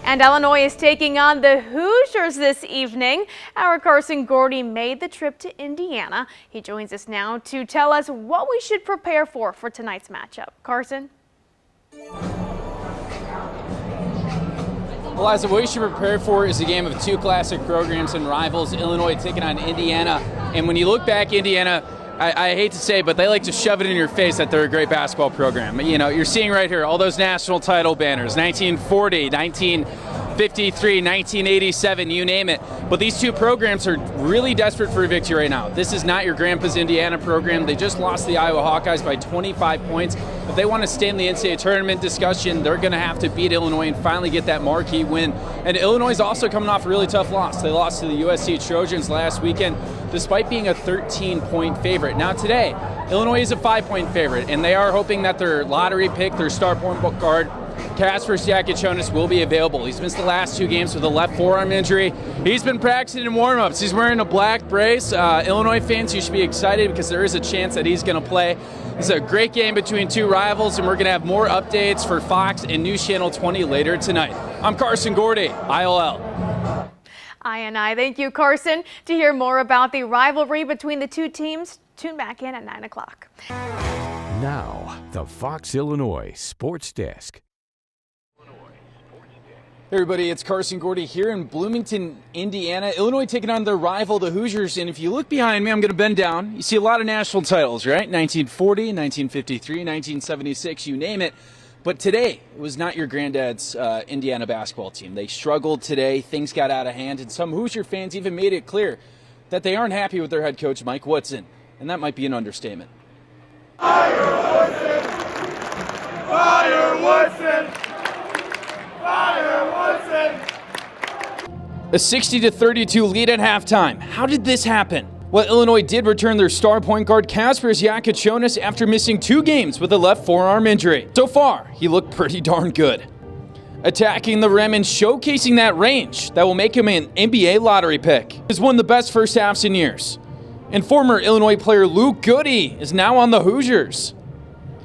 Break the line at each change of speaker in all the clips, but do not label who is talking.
And Illinois is taking on the Hoosiers this evening. Our Carson Gordy made the trip to Indiana. He joins us now to tell us what we should prepare for tonight's matchup. Carson?
Eliza, what you should prepare for is a game of two classic programs and rivals, Illinois taking on Indiana. And when you look back, Indiana, I hate to say it, but they like to shove it in your face that they're a great basketball program. You know, you're seeing right here all those national title banners, 1940, 1953, 1987, you name it. But these two programs are really desperate for a victory right now. This is not your grandpa's Indiana program. They just lost the Iowa Hawkeyes by 25 points. If they want to stay in the NCAA tournament discussion, they're going to have to beat Illinois and finally get that marquee win. And Illinois is also coming off a really tough loss. They lost to the USC Trojans last weekend, despite being a 13-point favorite. Now today, Illinois is a 5-point favorite, and they are hoping that their lottery pick, their star point guard, Kasper Siakachonis, will be available. He's missed the last two games with a left forearm injury. He's been practicing in warm-ups. He's wearing a black brace. Illinois fans, you should be excited because there is a chance that he's going to play. It's a great game between two rivals, and we're going to have more updates for Fox and News Channel 20 later tonight. I'm Carson Gordy, ILL.
I thank you, Carson. To hear more about the rivalry between the two teams, tune back in at 9 o'clock.
Now, the Fox Illinois Sports Desk.
Hey everybody, it's Carson Gordy here in Bloomington, Indiana. Illinois taking on their rival, the Hoosiers. And if you look behind me, I'm going to bend down. You see a lot of national titles, right? 1940, 1953, 1976, you name it. But today, it was not your granddad's Indiana basketball team. They struggled today. Things got out of hand. And some Hoosier fans even made it clear that they aren't happy with their head coach, Mike Woodson. And that might be an understatement.
Fire Woodson! Fire Woodson! Fire Woodson!
A 60-32 lead at halftime. How did this happen? Well, Illinois did return their star point guard Kasper Siakachonis after missing 2 games with a left forearm injury. So far, he looked pretty darn good, attacking the rim and showcasing that range that will make him an NBA lottery pick. He's one of the best first halves in years. And former Illinois player Luke Goody is now on the Hoosiers.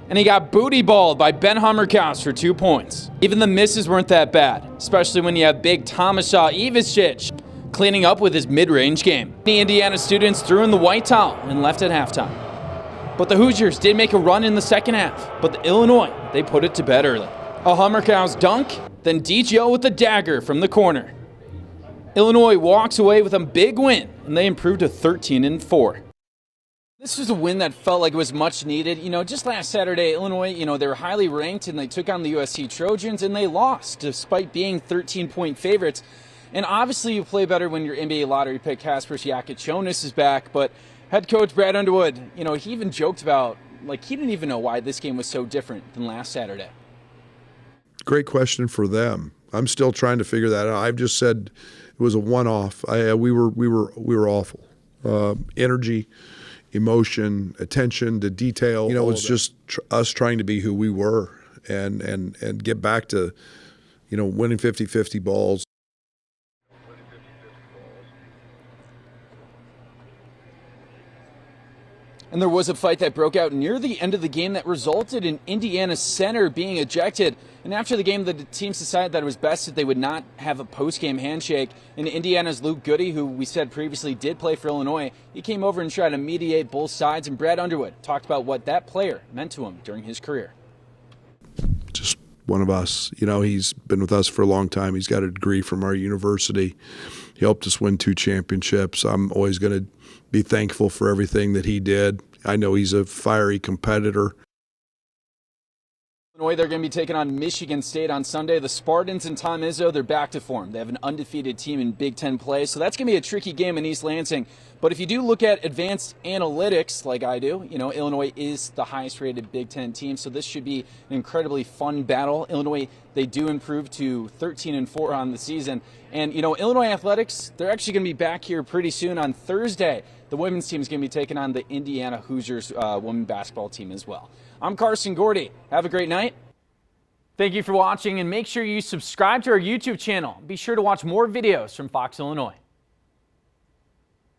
And he got booty balled by Ben Hummerkaus for 2 points. Even the misses weren't that bad, especially when you have big Tomasz Ivicic cleaning up with his mid-range game. The Indiana students threw in the white towel and left at halftime. But the Hoosiers did make a run in the second half, but the Illinois, they put it to bed early. A Hummerkaus dunk, then DGO with the dagger from the corner. Illinois walks away with a big win, and they improved to 13-4. This was a win that felt like it was much needed. You know, just last Saturday, Illinois, they were highly ranked, and they took on the USC Trojans, and they lost, despite being 13-point favorites. And obviously you play better when your NBA lottery pick Kasper Siakachonis is back, but head coach Brad Underwood, he even joked about, he didn't even know why this game was so different than last Saturday.
Great question for them. I'm still trying to figure that out. I've just said it was a one-off. We were awful. Energy, emotion, attention to detail. It was just us trying to be who we were and get back to, winning 50-50 balls.
And there was a fight that broke out near the end of the game that resulted in Indiana's center being ejected. And after the game, the teams decided that it was best that they would not have a post-game handshake. And Indiana's Luke Goody, who we said previously did play for Illinois, he came over and tried to mediate both sides. And Brad Underwood talked about what that player meant to him during his career.
Just one of us. He's been with us for a long time. He's got a degree from our university. He helped us win 2 championships. I'm always going to be thankful for everything that he did. I know he's a fiery competitor.
Illinois, they're going to be taking on Michigan State on Sunday. The Spartans and Tom Izzo, they're back to form. They have an undefeated team in Big Ten play, so that's going to be a tricky game in East Lansing. But if you do look at advanced analytics like I do, Illinois is the highest-rated Big Ten team, so this should be an incredibly fun battle. Illinois, they do improve to 13-4 on the season. And, Illinois athletics, they're actually going to be back here pretty soon on Thursday. The women's team is going to be taking on the Indiana Hoosiers women basketball team as well. I'm Carson Gordy. Have a great night. Thank you for watching, and make sure you subscribe to our YouTube channel. Be sure to watch more videos from Fox Illinois.